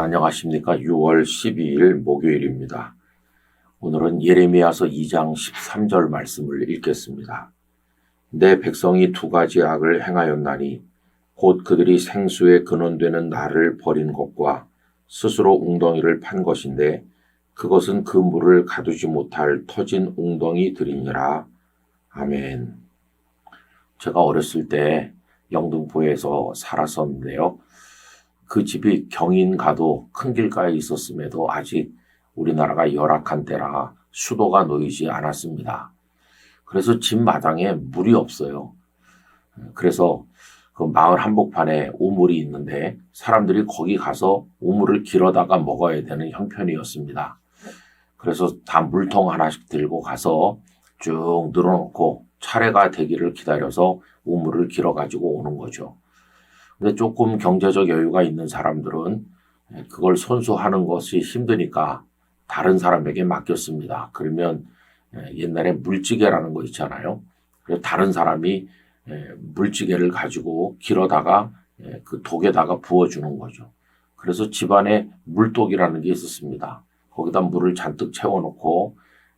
안녕하십니까. 6월 12일 목요일입니다. 오늘은 예레미야서 2장 13절 말씀을 읽겠습니다. 내 백성이 두 가지 악을 행하였나니 곧 그들이 생수의 근원되는 나를 버린 것과 스스로 웅덩이를 판 것인데 그것은 그 물을 가두지 못할 터진 웅덩이들이니라. 아멘. 제가 어렸을 때 영등포에서 살았었는데요. 그 집이 경인가도 큰 길가에 있었음에도 아직 우리나라가 열악한 때라 수도가 놓이지 않았습니다. 그래서 집 마당에 물이 없어요. 그래서 그 마을 한복판에 우물이 있는데 사람들이 거기 가서 우물을 길어다가 먹어야 되는 형편이었습니다. 그래서 다 물통 하나씩 들고 가서 쭉 늘어놓고 차례가 되기를 기다려서 우물을 길어가지고 오는 거죠. 근데 조금 경제적 여유가 있는 사람들은 그걸 손수하는 것이 힘드니까 다른 사람에게 맡겼습니다. 그러면 옛날에 물찌개라는 거 있잖아요. 그래서 다른 사람이 물찌개를 가지고 길어다가 그 독에다가 부어주는 거죠. 그래서 집안에 물독이라는 게 있었습니다. 거기다 물을 잔뜩 채워놓고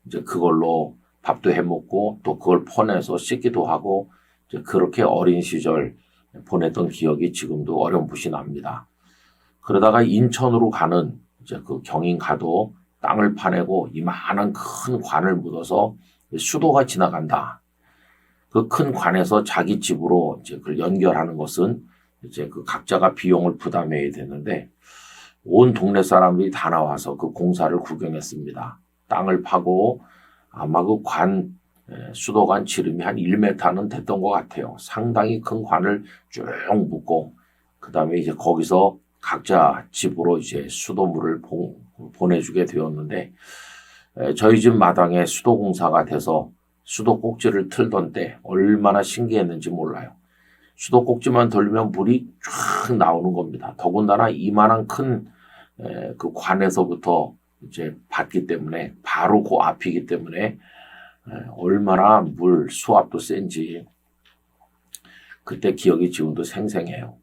이제 그걸로 밥도 해먹고 또 그걸 퍼내서 씻기도 하고 이제 그렇게 어린 시절 보냈던 기억이 지금도 어렴풋이 납니다. 그러다가 인천으로 가는 이제 그 경인가도 땅을 파내고 이만한 큰 관을 묻어서 수도가 지나간다. 그 큰 관에서 자기 집으로 이제 그걸 연결하는 것은 이제 그 각자가 비용을 부담해야 되는데 온 동네 사람들이 다 나와서 그 공사를 구경했습니다. 땅을 파고 아마 그 관 수도관 지름이 한 1m는 됐던 것 같아요. 상당히 큰 관을 쭉 묶고 그 다음에 이제 거기서 각자 집으로 이제 수도물을 보내주게 되었는데 저희 집 마당에 수도 공사가 돼서 수도 꼭지를 틀던 때 얼마나 신기했는지 몰라요. 수도 꼭지만 돌리면 물이 쫙 나오는 겁니다. 더군다나 이만한 큰 그 관에서부터 이제 받기 때문에 바로 그 앞이기 때문에 얼마나 물 수압도 센지 그때 기억이 지금도 생생해요.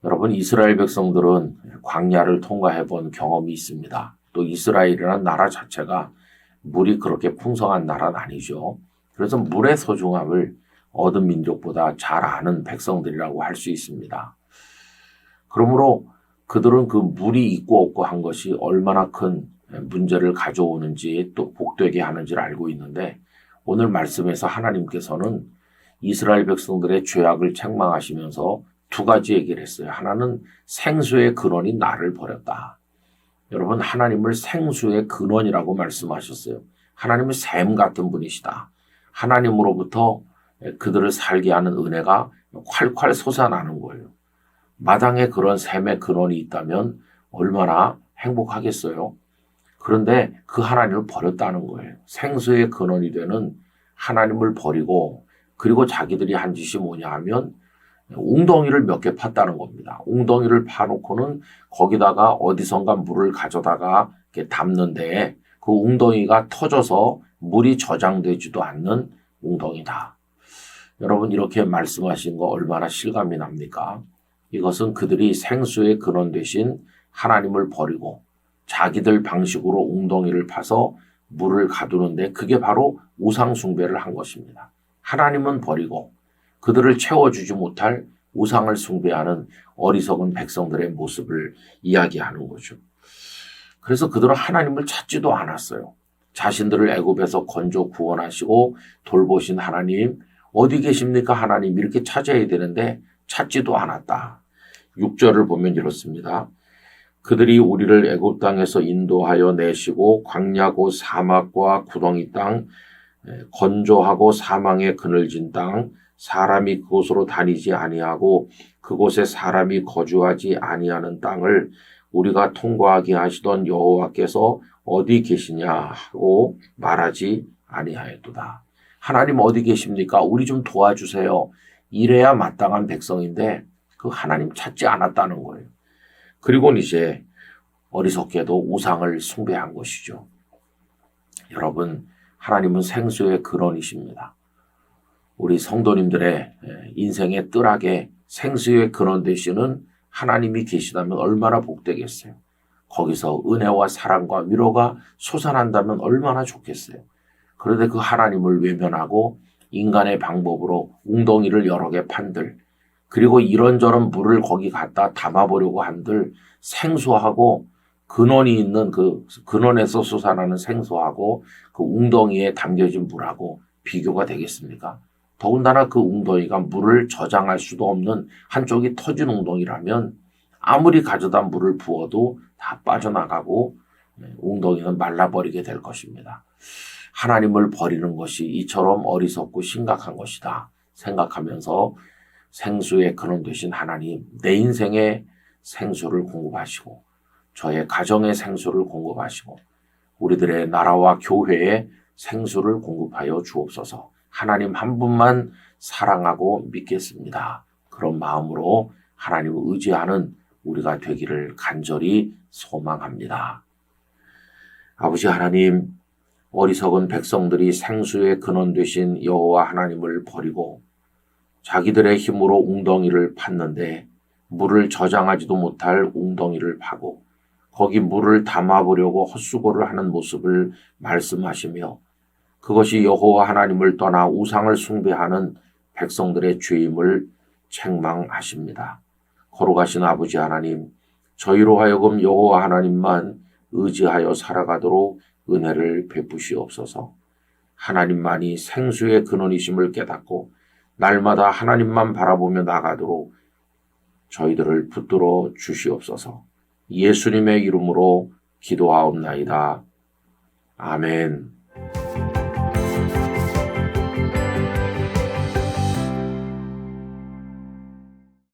여러분, 이스라엘 백성들은 광야를 통과해 본 경험이 있습니다. 또 이스라엘이라는 나라 자체가 물이 그렇게 풍성한 나라는 아니죠. 그래서 물의 소중함을 얻은 민족보다 잘 아는 백성들이라고 할 수 있습니다. 그러므로 그들은 그 물이 있고 없고 한 것이 얼마나 큰 문제를 가져오는지 또 복되게 하는지를 알고 있는데 오늘 말씀에서 하나님께서는 이스라엘 백성들의 죄악을 책망하시면서 두 가지 얘기를 했어요. 하나는 생수의 근원인 나를 버렸다. 여러분, 하나님을 생수의 근원이라고 말씀하셨어요. 하나님은 샘 같은 분이시다. 하나님으로부터 그들을 살게 하는 은혜가 콸콸 솟아나는 거예요. 마당에 그런 샘의 근원이 있다면 얼마나 행복하겠어요. 그런데 그 하나님을 버렸다는 거예요. 생수의 근원이 되는 하나님을 버리고 그리고 자기들이 한 짓이 뭐냐 하면 웅덩이를 몇 개 팠다는 겁니다. 웅덩이를 파놓고는 거기다가 어디선가 물을 가져다가 이렇게 담는데 그 웅덩이가 터져서 물이 저장되지도 않는 웅덩이다. 여러분, 이렇게 말씀하신 거 얼마나 실감이 납니까? 이것은 그들이 생수의 근원 대신 하나님을 버리고 자기들 방식으로 웅덩이를 파서 물을 가두는데 그게 바로 우상 숭배를 한 것입니다. 하나님은 버리고 그들을 채워주지 못할 우상을 숭배하는 어리석은 백성들의 모습을 이야기하는 거죠. 그래서 그들은 하나님을 찾지도 않았어요. 자신들을 애굽에서 건져 구원하시고 돌보신 하나님, 어디 계십니까 하나님, 이렇게 찾아야 되는데 찾지도 않았다. 6절을 보면 이렇습니다. 그들이 우리를 애굽 땅에서 인도하여 내시고 광야고 사막과 구덩이 땅, 건조하고 사망의 그늘진 땅, 사람이 그곳으로 다니지 아니하고 그곳에 사람이 거주하지 아니하는 땅을 우리가 통과하게 하시던 여호와께서 어디 계시냐 하고 말하지 아니하였도다. 하나님 어디 계십니까? 우리 좀 도와주세요. 이래야 마땅한 백성인데 그 하나님 찾지 않았다는 거예요. 그리고 이제 어리석게도 우상을 숭배한 것이죠. 여러분, 하나님은 생수의 근원이십니다. 우리 성도님들의 인생의 뜰하게 생수의 근원 되시는 하나님이 계시다면 얼마나 복되겠어요. 거기서 은혜와 사랑과 위로가 솟아난다면 얼마나 좋겠어요. 그런데 그 하나님을 외면하고 인간의 방법으로 웅덩이를 여러 개 판들, 그리고 이런저런 물을 거기 갖다 담아보려고 한들 생수하고 근원이 있는 그 근원에서 솟아나는 생수하고 그 웅덩이에 담겨진 물하고 비교가 되겠습니까? 더군다나 그 웅덩이가 물을 저장할 수도 없는 한쪽이 터진 웅덩이라면 아무리 가져다 물을 부어도 다 빠져나가고 웅덩이는 말라버리게 될 것입니다. 하나님을 버리는 것이 이처럼 어리석고 심각한 것이다 생각하면서 생수의 근원 되신 하나님, 내 인생의 생수를 공급하시고 저의 가정의 생수를 공급하시고 우리들의 나라와 교회의 생수를 공급하여 주옵소서. 하나님 한 분만 사랑하고 믿겠습니다. 그런 마음으로 하나님을 의지하는 우리가 되기를 간절히 소망합니다. 아버지 하나님, 어리석은 백성들이 생수의 근원 되신 여호와 하나님을 버리고 자기들의 힘으로 웅덩이를 팠는데 물을 저장하지도 못할 웅덩이를 파고 거기 물을 담아보려고 헛수고를 하는 모습을 말씀하시며 그것이 여호와 하나님을 떠나 우상을 숭배하는 백성들의 죄임을 책망하십니다. 거룩하신 아버지 하나님, 저희로 하여금 여호와 하나님만 의지하여 살아가도록 은혜를 베푸시옵소서. 하나님만이 생수의 근원이심을 깨닫고 날마다 하나님만 바라보며 나가도록 저희들을 붙들어 주시옵소서. 예수님의 이름으로 기도하옵나이다. 아멘.